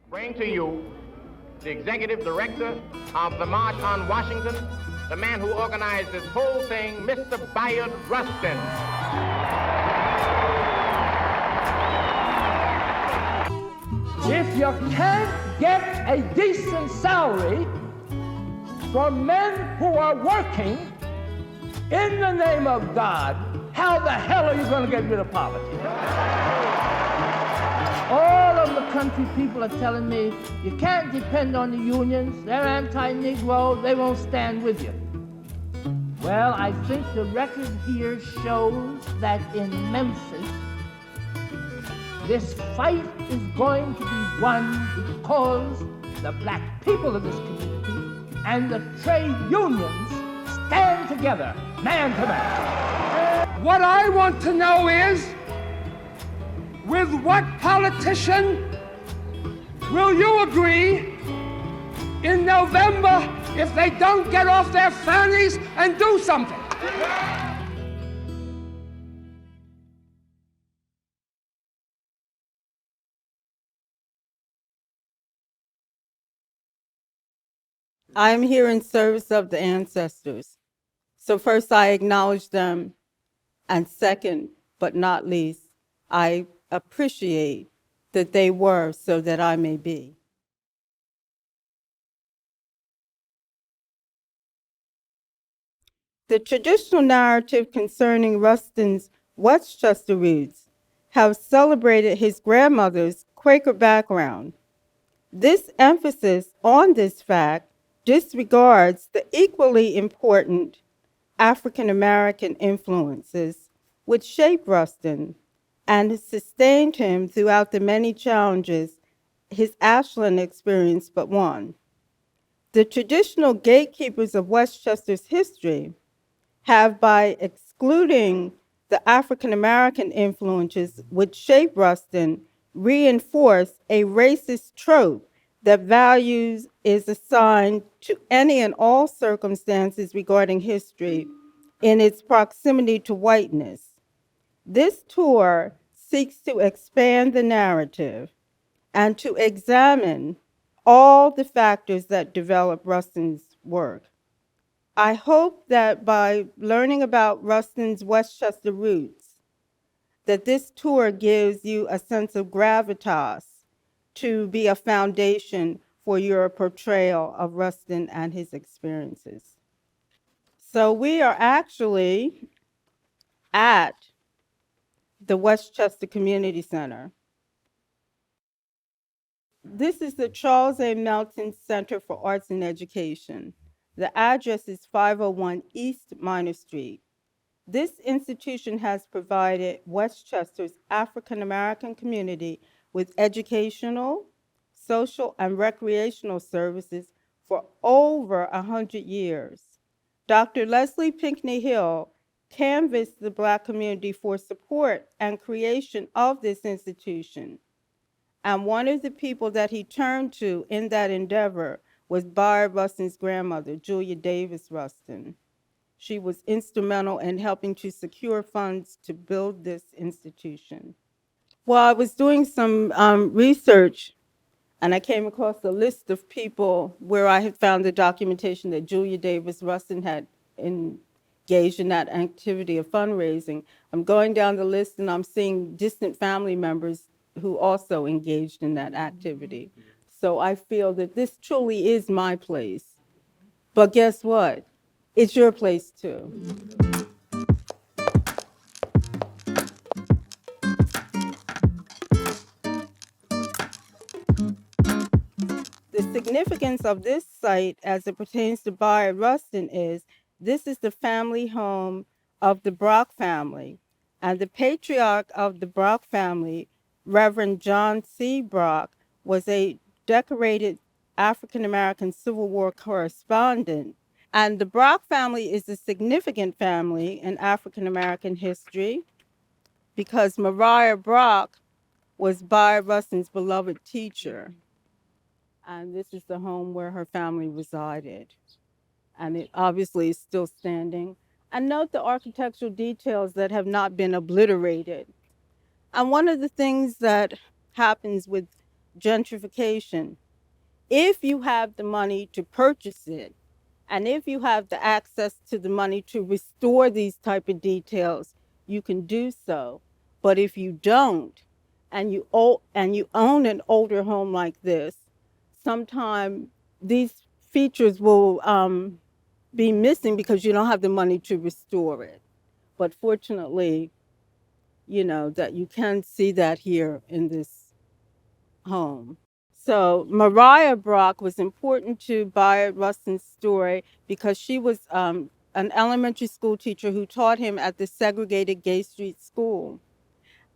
Bring to you the executive director of the March on Washington, the man who organized this whole thing, Mr. Bayard Rustin. If you can't get a decent salary for men who are working in the name of God, how the hell are you going to get rid of poverty? All of the country people are telling me, you can't depend on the unions, they're anti-Negro, they won't stand with you. Well, I think the record here shows that in Memphis, this fight is going to be won because the black people of this community and the trade unions stand together, man to man. What I want to know is, with what politician will you agree in November if they don't get off their fannies and do something? I'm here in service of the ancestors. So first, I acknowledge them, and second, but not least, I appreciate that they were so that I may be. The traditional narrative concerning Rustin's Westchester roots have celebrated his grandmother's Quaker background. This emphasis on this fact disregards the equally important African American influences which shaped Rustin and sustained him throughout the many challenges his Ashland experience but one. The traditional gatekeepers of Westchester's history have, by excluding the African American influences which shaped Rustin, reinforced a racist trope that values is assigned to any and all circumstances regarding history in its proximity to whiteness. This tour seeks to expand the narrative and to examine all the factors that develop Rustin's work. I hope that by learning about Rustin's Westchester roots, that this tour gives you a sense of gravitas to be a foundation for your portrayal of Rustin and his experiences. So we are actually at the Westchester Community Center. This is the Charles A. Melton Center for Arts and Education. The address is 501 East Minor Street. This institution has provided Westchester's African American community with educational, social, and recreational services for over 100 years. Dr. Leslie Pinckney Hill canvassed the Black community for support and creation of this institution. And one of the people that he turned to in that endeavor was Bayard Rustin's grandmother, Julia Davis Rustin. She was instrumental in helping to secure funds to build this institution. Well, I was doing some research, and I came across a list of people where I had found the documentation that Julia Davis Rustin had engaged in that activity of fundraising. I'm going down the list, and I'm seeing distant family members who also engaged in that activity. So I feel that this truly is my place. But guess what? It's your place too. The significance of this site as it pertains to Bayard Rustin is this is the family home of the Brock family. And the patriarch of the Brock family, Reverend John C. Brock, was a decorated African-American Civil War correspondent. And the Brock family is a significant family in African-American history because Mariah Brock was Bayard Rustin's beloved teacher. And this is the home where her family resided. And it obviously is still standing. And note the architectural details that have not been obliterated. And one of the things that happens with gentrification. If you have the money to purchase it, and if you have the access to the money to restore these type of details, you can do so. But if you don't, and you own an older home like this, sometimes these features will be missing because you don't have the money to restore it. But fortunately, that you can see that here in this home. So Mariah Brock was important to Bayard Rustin's story because she was an elementary school teacher who taught him at the segregated Gay Street School.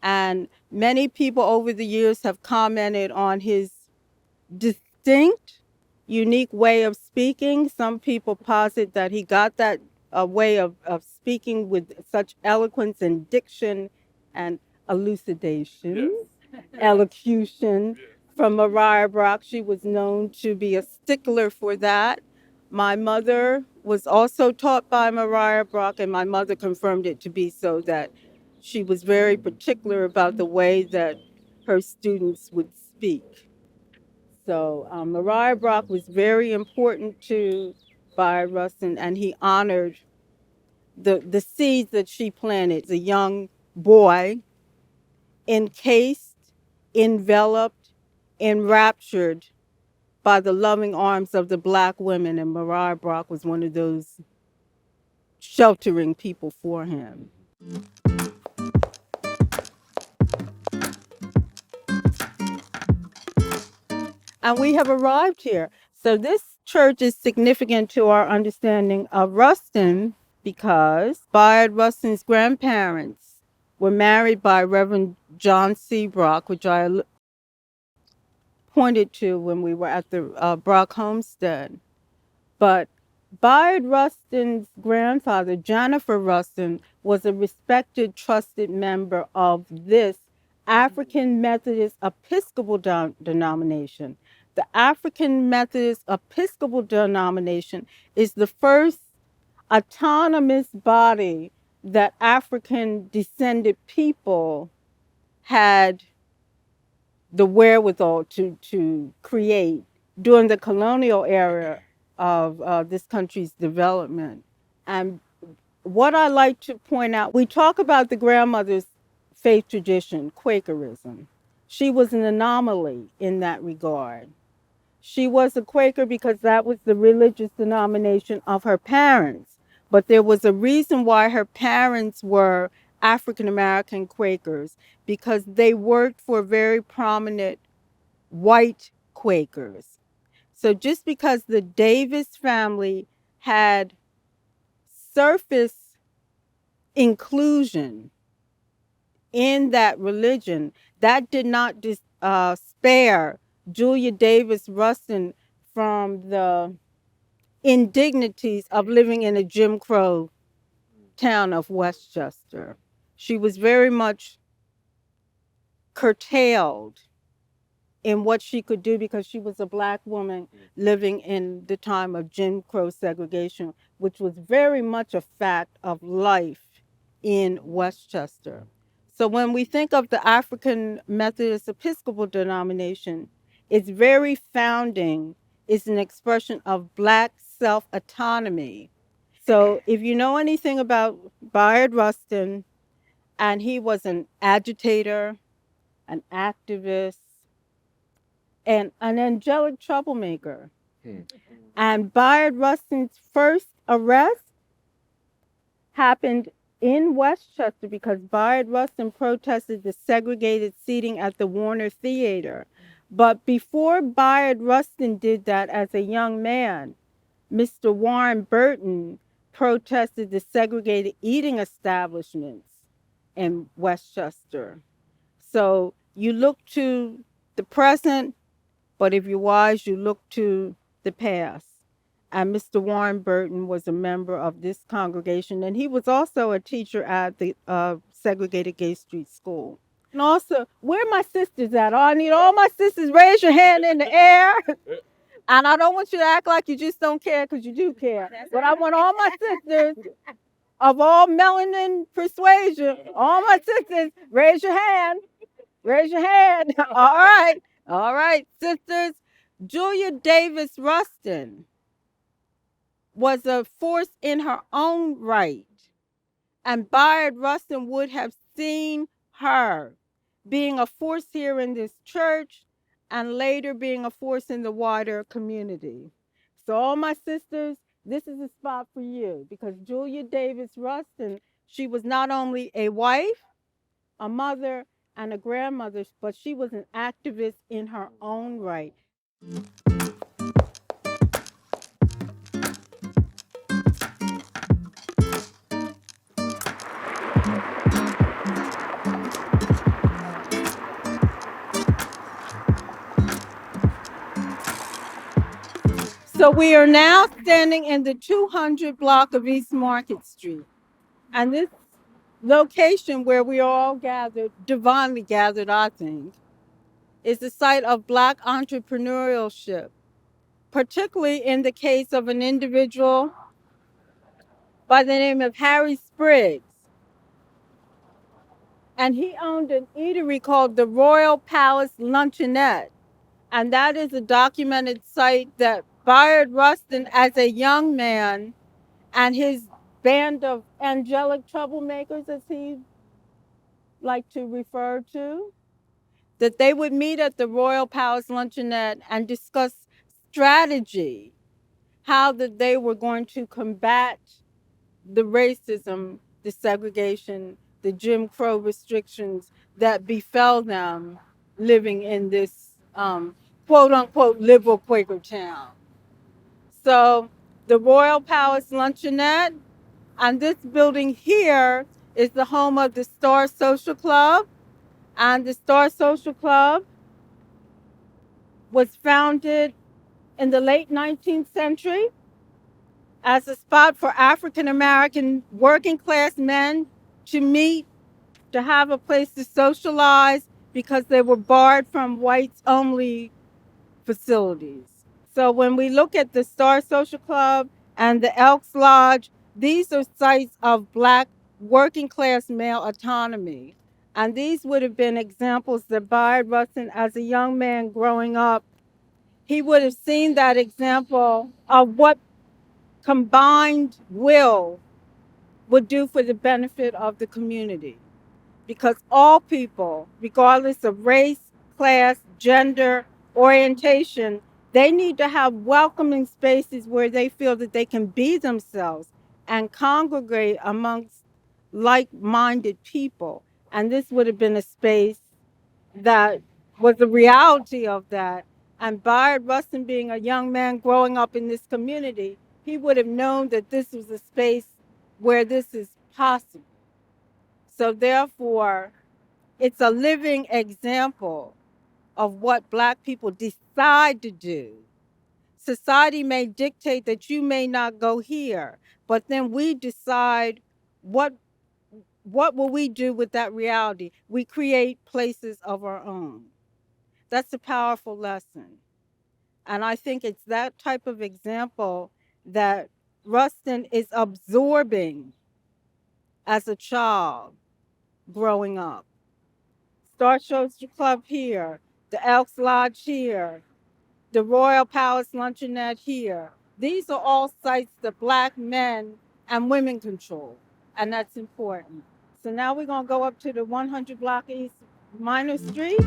And many people over the years have commented on his distinct, unique way of speaking. Some people posit that he got that way of speaking with such eloquence and diction and elucidation, elocution from Mariah Brock. She was known to be a stickler for that. My mother was also taught by Mariah Brock, and my mother confirmed it to be so, that she was very particular about the way that her students would speak. So Mariah Brock was very important to Bayard Rustin, and he honored the seeds that she planted. As a young boy, encased, enveloped, enraptured by the loving arms of the Black women, and Mariah Brock was one of those sheltering people for him. And we have arrived here. So this church is significant to our understanding of Rustin because Bayard Rustin's grandparents were married by Reverend John C. Brock, which I pointed to when we were at the Brock homestead. But Bayard Rustin's grandfather, Jennifer Rustin, was a respected, trusted member of this African Methodist Episcopal denomination. The African Methodist Episcopal denomination is the first autonomous body that African descended people had the wherewithal to create during the colonial era of this country's development. And what I like to point out, we talk about the grandmother's faith tradition, Quakerism. She was an anomaly in that regard. She was a Quaker because that was the religious denomination of her parents. But there was a reason why her parents were African American Quakers, because they worked for very prominent white Quakers. So just because the Davis family had surface inclusion in that religion, that did not spare Julia Davis Rustin from the indignities of living in a Jim Crow town of Westchester. She was very much curtailed in what she could do because she was a Black woman living in the time of Jim Crow segregation, which was very much a fact of life in Westchester. So when we think of the African Methodist Episcopal denomination, its very founding is an expression of Black self-autonomy. So if you know anything about Bayard Rustin, and he was an agitator, an activist, and an angelic troublemaker. And Bayard Rustin's first arrest happened in Westchester because Bayard Rustin protested the segregated seating at the Warner Theater. But before Bayard Rustin did that as a young man, Mr. Warren Burton protested the segregated eating establishments in Westchester. So you look to the present, but if you're wise, you look to the past. And Mr. Warren Burton was a member of this congregation, and he was also a teacher at the segregated Gay Street School. And also, where are my sisters at? Oh, I need all my sisters. Raise your hand in the air. And I don't want you to act like you just don't care, because you do care. But I want all my sisters of all melanin persuasion, all my sisters, raise your hand. Raise your hand. All right. All right, sisters. Julia Davis Rustin was a force in her own right, and Bayard Rustin would have seen her being a force here in this church and later being a force in the wider community. So, all my sisters, this is a spot for you because Julia Davis Rustin, she was not only a wife, a mother, and a grandmother, but she was an activist in her own right. So we are now standing in the 200 block of East Market Street. And this location where we are all gathered, divinely gathered, I think, is the site of Black entrepreneurship, particularly in the case of an individual by the name of Harry Spriggs. And he owned an eatery called the Royal Palace Luncheonette. And that is a documented site that Bayard Rustin, as a young man, and his band of angelic troublemakers, as he liked to refer to, that they would meet at the Royal Palace Luncheonette and discuss strategy, how that they were going to combat the racism, the segregation, the Jim Crow restrictions that befell them living in this quote unquote liberal Quaker town. So the Royal Palace Luncheonette, and this building here is the home of the Star Social Club. And the Star Social Club was founded in the late 19th century as a spot for African American working class men to meet, to have a place to socialize because they were barred from whites only facilities. So when we look at the Star Social Club and the Elks Lodge, these are sites of Black working class male autonomy. And these would have been examples that Bayard Rustin, as a young man growing up, he would have seen that example of what combined will would do for the benefit of the community. Because all people, regardless of race, class, gender, orientation, they need to have welcoming spaces where they feel that they can be themselves and congregate amongst like-minded people. And this would have been a space that was the reality of that. And Bayard Rustin, being a young man growing up in this community, he would have known that this was a space where this is possible. So therefore, it's a living example of what Black people decide to do. Society may dictate that you may not go here, but then we decide what will we do with that reality. We create places of our own. That's a powerful lesson. And I think it's that type of example that Rustin is absorbing as a child growing up. Star Social Club here, the Elks Lodge here, the Royal Palace Luncheonette here. These are all sites that Black men and women control, and that's important. So now we're going to go up to the 100 block East Minor Street.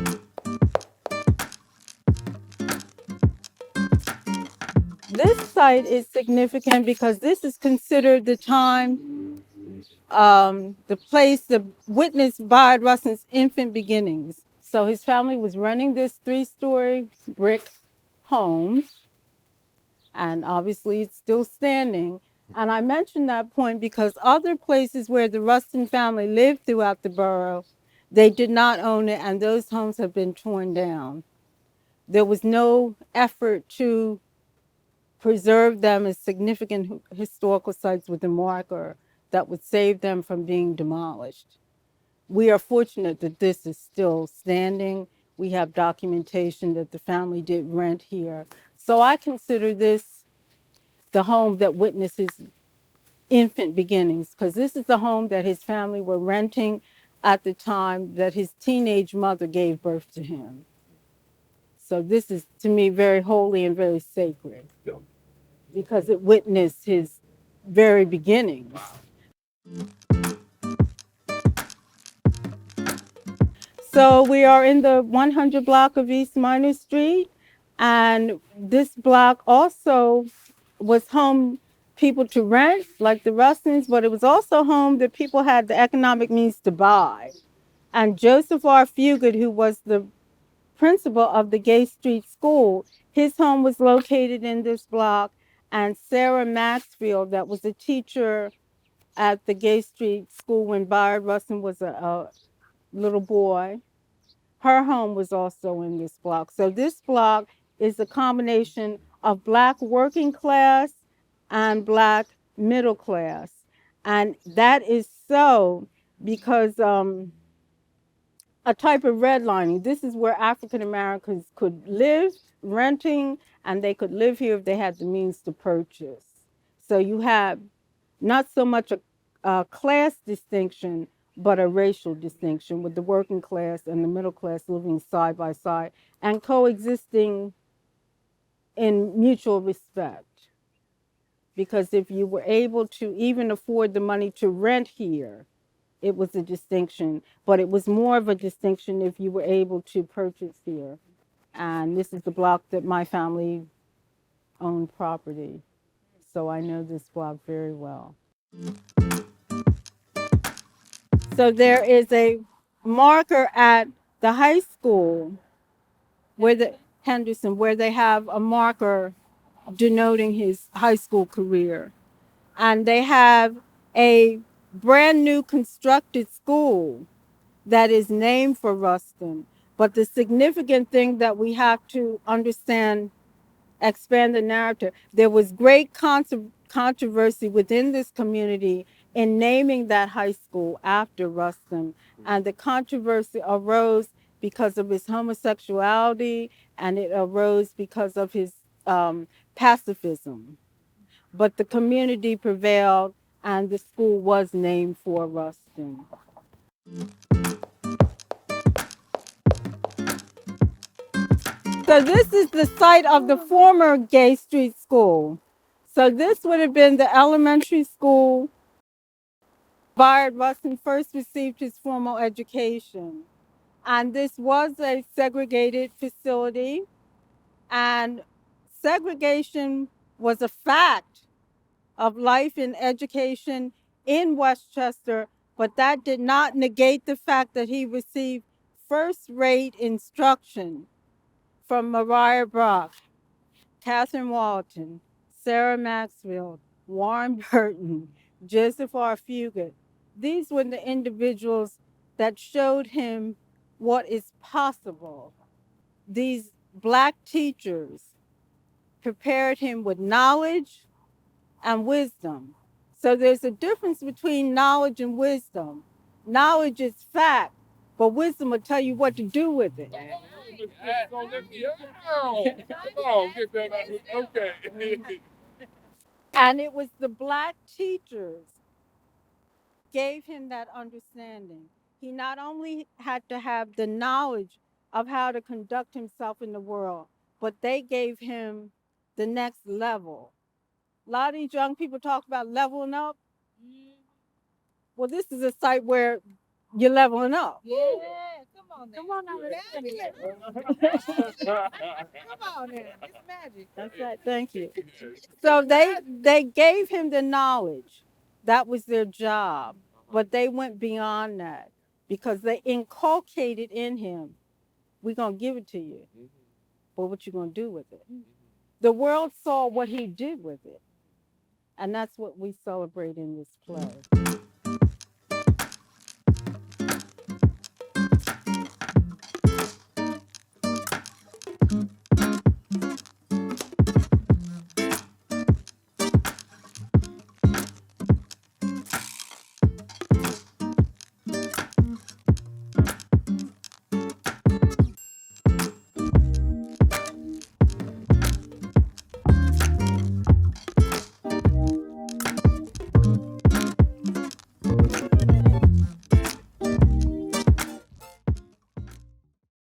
This site is significant because this is considered the time, the place that witnessed Bayard Rustin's infant beginnings. So his family was running this 3-story brick home, and obviously it's still standing. And I mention that point because other places where the Rustin family lived throughout the borough, they did not own it, and those homes have been torn down. There was no effort to preserve them as significant historical sites with a marker that would save them from being demolished. We are fortunate that this is still standing. We have documentation that the family did rent here. So I consider this the home that witnessed his infant beginnings, because this is the home that his family were renting at the time that his teenage mother gave birth to him. So this is, to me, very holy and very sacred because it witnessed his very beginnings. So we are in the 100 block of East Minor Street, and this block also was home people to rent, like the Rustins, but it was also home that people had the economic means to buy. And Joseph R. Fugate, who was the principal of the Gay Street School, his home was located in this block, and Sarah Maxfield, that was a teacher at the Gay Street School when Bayard Rustin was a little boy, her home was also in this block. So this block is a combination of Black working class and Black middle class. And that is so because a type of redlining. This is where African Americans could live renting, and they could live here if they had the means to purchase. So you have not so much a class distinction, but a racial distinction, with the working class and the middle class living side by side and coexisting in mutual respect. Because if you were able to even afford the money to rent here, it was a distinction, but it was more of a distinction if you were able to purchase here. And this is the block that my family owned property. So I know this block very well. So there is a marker at the high school where Henderson, where they have a marker denoting his high school career. And they have a brand new constructed school that is named for Rustin. But the significant thing that we have to understand, expand the narrative, there was great controversy within this community in naming that high school after Rustin. And the controversy arose because of his homosexuality, and it arose because of his pacifism. But the community prevailed, and the school was named for Rustin. So this is the site of the former Gay Street School. So this would have been the elementary school Bayard Rustin first received his formal education. And this was a segregated facility, and segregation was a fact of life and education in Westchester, but that did not negate the fact that he received first-rate instruction from Mariah Brock, Catherine Walton, Sarah Maxfield, Warren Burton, Joseph R. Fugate. These were the individuals that showed him what is possible. These Black teachers prepared him with knowledge and wisdom. So there's a difference between knowledge and wisdom. Knowledge is fact, but wisdom will tell you what to do with it. And it was the Black teachers gave him that understanding. He not only had to have the knowledge of how to conduct himself in the world, but they gave him the next level. A lot of these young people talk about leveling up. Well, this is a site where you're leveling up. Yeah, come on now. Come on now. Come on now. It's magic. That's right. Thank you. So they gave him the knowledge. That was their job. But they went beyond that because they inculcated in him, we're going to give it to you. But what you going to do with it? The world saw what he did with it. And that's what we celebrate in this play.